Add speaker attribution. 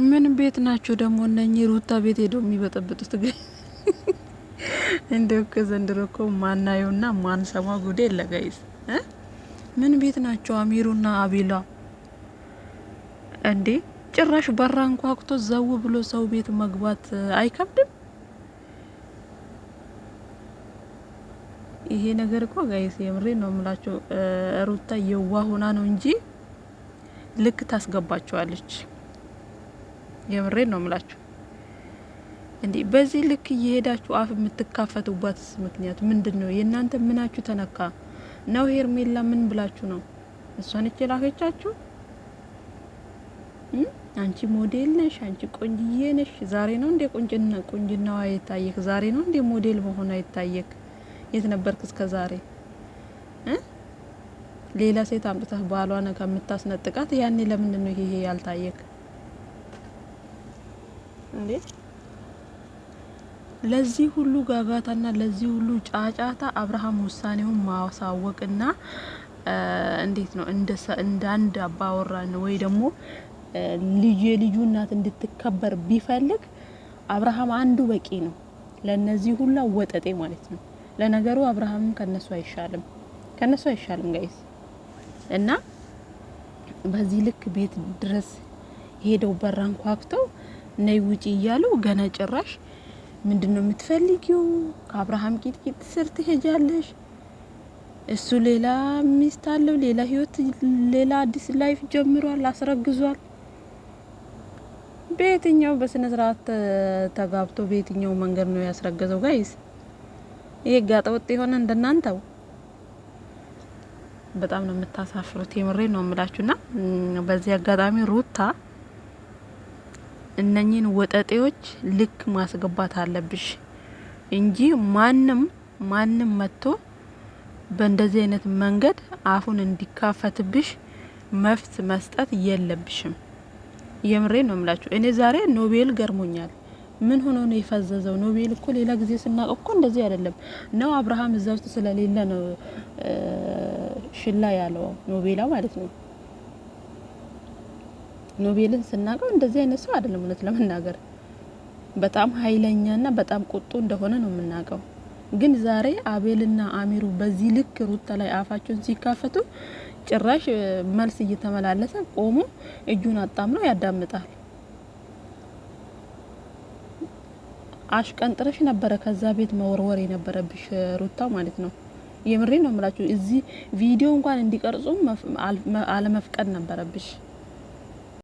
Speaker 1: ምን ቤት ናቸው ደግሞ እነኚህ ሩታ ቤት ሄደው የሚበጠብጡት? ግን እንደው ከዘንድሮ እኮ ማናየውና ማንሰማ ጉዴ የለ ጋይስ። ምን ቤት ናቸው አሚሩና አቤላ እንዴ? ጭራሽ በራ አንኳኩቶ ዘው ብሎ ሰው ቤት መግባት አይከብድም? ይሄ ነገር እኮ ጋይስ የምሬ ነው የምላችሁ። ሩታ የዋህ ሆና ነው እንጂ ልክ ታስገባቸዋለች። የምሬ ነው የምላችሁ። እንዴ በዚህ ልክ እየሄዳችሁ አፍ የምትካፈቱበት ምክንያት ምንድነው? የእናንተ ምናችሁ ተነካ ነው? ሄርሜላ ምን ብላችሁ ነው? እሷን እቺ ላከቻችሁ? አንቺ ሞዴል ነሽ፣ አንቺ ቆንጅዬ ነሽ። ዛሬ ነው እንዴ ቁንጅናዋ የታየክ? ዛሬ ነው እንዴ ሞዴል መሆኗ የታየክ? የት ነበርክ እስከ ዛሬ? ሌላ ሴት አምጥተህ ባሏን ከምታስነጥቃት ያኔ ለምንድን ነው ይሄ ያልታየክ እንዴ? ለዚህ ሁሉ ጋጋታና ለዚህ ሁሉ ጫጫታ አብርሃም ውሳኔውን ማሳወቅና እንዴት ነው እንደ አንድ አባወራ ነው ወይ ደግሞ የልጁ እናት እንድትከበር ቢፈልግ አብርሃም አንዱ በቂ ነው። ለነዚህ ሁላ ወጠጤ ማለት ነው። ለነገሩ አብርሃም ከነሱ አይሻልም ጋይስ። እና በዚህ ልክ ቤት ድረስ ሄደው በራን ኳክተው ነይ ውጪ እያሉ ገና ጭራሽ ምንድነው የምትፈልጊው? ከአብርሃም ቂጥቂጥ ስር ትሄጃለሽ። እሱ ሌላ ሚስት አለው፣ ሌላ ህይወት፣ ሌላ አዲስ ላይፍ ጀምሯል፣ አስረግዟል። በየትኛው በስነ ስርዓት ተጋብቶ በየትኛው መንገድ ነው ያስረገዘው ጋይስ? ይሄ ጋጠወጥ የሆነ እንደናንተው በጣም ነው የምታሳፍሩት። የምሬ ነው የምላችሁና በዚህ አጋጣሚ ሩታ እነኚህን ወጠጤዎች ልክ ማስገባት አለብሽ እንጂ ማንም መጥቶ በእንደዚህ አይነት መንገድ አፉን እንዲካፈትብሽ መፍት መስጠት የለብሽም። የምሬ ነው የምላችሁ። እኔ ዛሬ ኖቤል ገርሞኛል። ምን ሆኖ ነው የፈዘዘው? ኖቤል እኮ ሌላ ጊዜ ስናቀው እኮ እንደዚህ አይደለም ነው። አብርሃም እዛ ውስጥ ስለሌለ ነው ሽላ ያለው ኖቤላ ማለት ነው። ኖቤልን ስናቀው እንደዚህ አይነት ሰው አይደለም። እውነት ለመናገር በጣም ኃይለኛና በጣም ቁጡ እንደሆነ ነው የምናቀው። ግን ዛሬ አቤልና አሚሩ በዚህ ልክ ሩታ ላይ አፋቸውን ሲካፈቱ ጭራሽ መልስ እየተመላለሰ ቆሞ እጁን አጣምሮ ያዳምጣል። አሽቀንጥረሽ ነበረ ከዛ ቤት መወርወር የነበረብሽ ሩታ ማለት ነው። የምሬ ነው የምላችሁ። እዚህ ቪዲዮ እንኳን እንዲቀርጹ አለመፍቀድ ነበረብሽ።